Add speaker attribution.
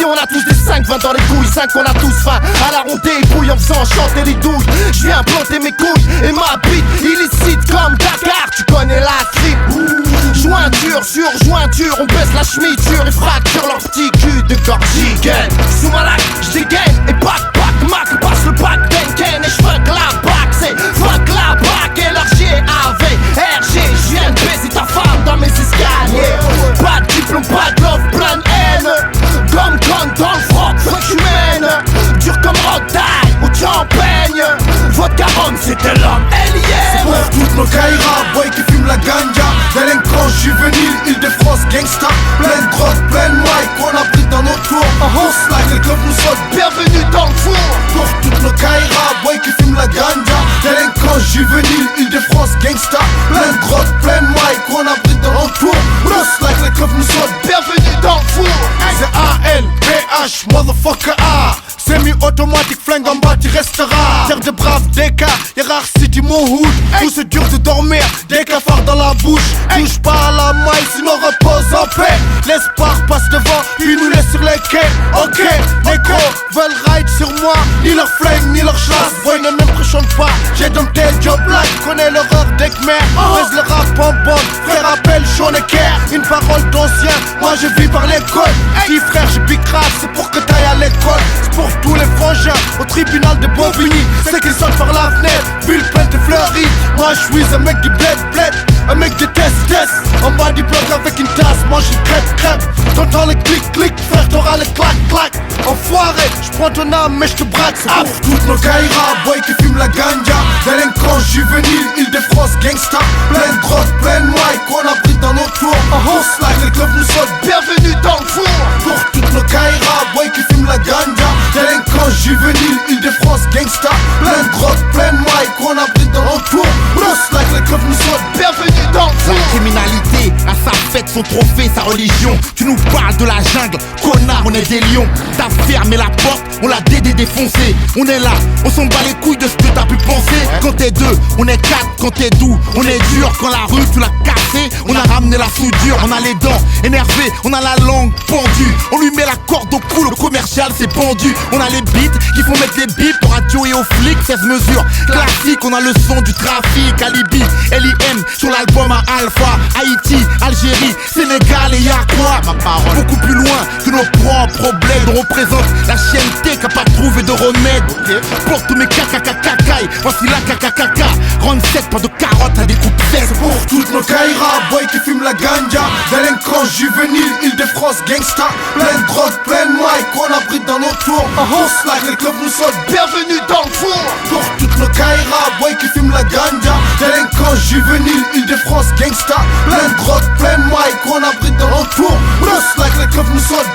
Speaker 1: on a tous des 5-20 dans les couilles, 5 on a tous faim. À la ronde des bouilles en faisant chanter les douilles. Je viens planter mes couilles et ma bite illicite comme Dakar, tu connais la clip. Jointure sur jointure, on baisse la chemisure et fracture leur petit cul de gorge gigaine. Sous ma lac, j'dégaine et pack, mac, passe le pack Denken et j'fuck la bac, c'est fuck la bac et leur GAV, RG, j'viens de baiser ta femme dans mes escaliers. Pas de diplôme, pas de love, plein de haine. Comme dans le froc, fuck humaine. Dur comme rocktail ou tu en peignes. Vodka rhum, c'était l'homme alien.
Speaker 2: C'est pour toutes nos Kaira, boy qui fument la ganja. Délinquants juvéniles, Île-de-France gangsta. Plein de drogue, plein de mic qu'on abrite dans nos tours. On slack, les clubs nous sautent,
Speaker 1: bienvenue dans le four.
Speaker 2: Pour toutes nos Kaira, boy qui fument la ganja. Délinquants juvéniles, Île-de-France gangsta. Plein de drogue, plein de mic qu'on abrite dans nos tours. On slack, les clubs nous sautent,
Speaker 1: bienvenue dans le four.
Speaker 2: c'est A-L-B-H, motherfucker A. Semi-automatique, flingue en bas, tu resteras. Terre de braves, DK, hiérarchie du mon hood. Tout c'est dur de dormir, des cafards dans la bouche. Touche pas à la maille, sinon repose en paix. L'espoir passe devant, puis nous laisse sur les quais. Ok, les gros veulent ride sur moi. Ni leur flingue, ni leur chasse. Boy, ne m'impressionne pas, j'ai dompté le job black. Connais l'horreur des Khmer, baise le rap en bande. Frère appelle Sean et Kerr, une parole d'ancien. Moi je vis par l'école. Dis frère, j'ai big rap, c'est pour que t'ailles à l'école. C'est pour tous les frangins au tribunal de Bobigny. C'est qu'ils sortent par la fenêtre, puis le plein de fleuris. Moi je suis un mec du bled, un mec de test. En bas du bloc avec une tasse, mange une crêpe. T'entends les clics, frère t'auras les clac. Enfoiré, j'prends ton âme mais j'te braque. C'est pour toutes nos Kaira, boy qui fument la ganja. Délinquants juvéniles, Île-de-France gangsta. Plein de drogue, plein de mic qu'on abrite dans nos tours. On slack, les clubs nous sautent,
Speaker 1: bienvenue dans le four.
Speaker 2: Pour toutes nos Kaira, boy qui fument la ganja. Délinquants juvéniles, Île-de-France gangsta. Plein de drogue, plein de mic qu'on abrite dans nos tours. On slack, les clubs nous sautent,
Speaker 1: bienvenue dans le four.
Speaker 3: La criminalité a sa fête, son trophée, sa religion. Tu nous parles de la jungle, connard, on est des lions. T'as fermé la porte, on l'a défoncé. On est là, on s'en bat les couilles de ce que t'as pu penser. Quand t'es deux, on est quatre, quand t'es doux, on est dur. Quand la rue tu l'as cassé, on a ramené la soudure. On a les dents énervées, on a la langue pendue. On lui met la corde au cou, le commercial c'est pendu. On a les beats qui font mettre les bips au radio et aux flics, 16 mesures. Classique, on a le son du trafic, alibi, LIM sur l'album à Alpha. Haïti, Algérie, Sénégal et y'a quoi? Ma parole. Beaucoup plus loin que nos propres problèmes. On représente la chienneté qui a pas trouvé de remède. Pour tous mes cacacacacailles, voici la cacacaca. Grande 7, pas de carottes à découpe sec.
Speaker 2: c'est pour toutes nos Kaira, boy qui fument la ganja. Délinquants juvéniles, Île-de-France gangsta. Plein de drogue, plein de mic qu'on abrite dans nos tours. On slack, les clubs nous sautent,
Speaker 1: bienvenue dans le four.
Speaker 2: pour toutes nos Kaira, boy qui fument la ganja. Délinquants juvéniles, Île-de-France gangsta. Plein de drogue, plein de mic qu'on abrite dans nos tours. On slack, les clubs nous sautent,